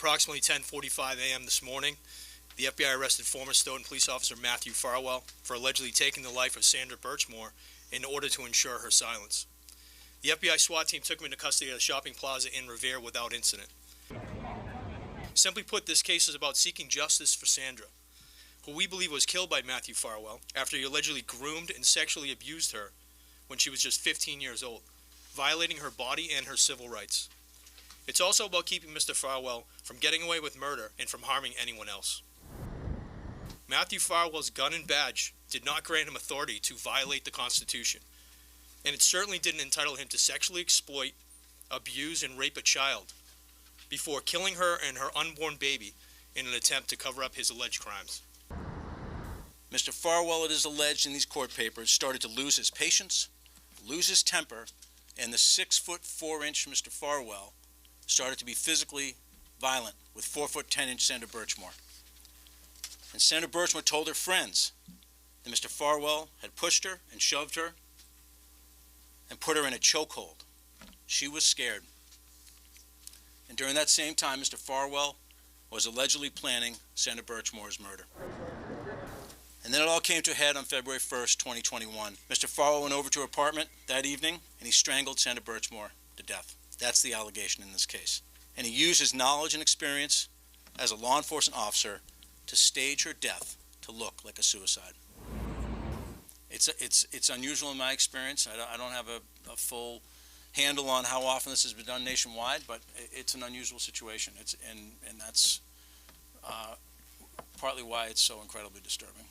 approximately 10:45 a.m. this morning, the FBI arrested former Stoughton Police Officer Matthew Farwell for allegedly taking the life of Sandra Birchmore in order to ensure her silence. The FBI SWAT team took him into custody at a shopping plaza in Revere without incident. Simply put, this case is about seeking justice for Sandra, who we believe was killed by Matthew Farwell after he allegedly groomed and sexually abused her when she was just 15 years old, violating her body and her civil rights. It's also about keeping Mr. Farwell from getting away with murder and from harming anyone else. Matthew Farwell's gun and badge did not grant him authority to violate the Constitution, and it certainly didn't entitle him to sexually exploit, abuse, and rape a child before killing her and her unborn baby in an attempt to cover up his alleged crimes. Mr. Farwell, it is alleged in these court papers, started to lose his patience, lose his temper, and the 6'4" Mr. Farwell started to be physically violent with 4'10" Sandra Birchmore. And Sandra Birchmore told her friends that Mr. Farwell had pushed her and shoved her and put her in a chokehold. She was scared. And during that same time, Mr. Farwell was allegedly planning Sandra Birchmore's murder. And then it all came to a head on February 1st, 2021. Mr. Farwell went over to her apartment that evening and he strangled Sandra Birchmore to death. That's the allegation in this case. And he used his knowledge and experience as a law enforcement officer to stage her death to look like a suicide. It's unusual in my experience. I don't have a full handle on how often this has been done nationwide, but it's an unusual situation. And that's partly why it's so incredibly disturbing.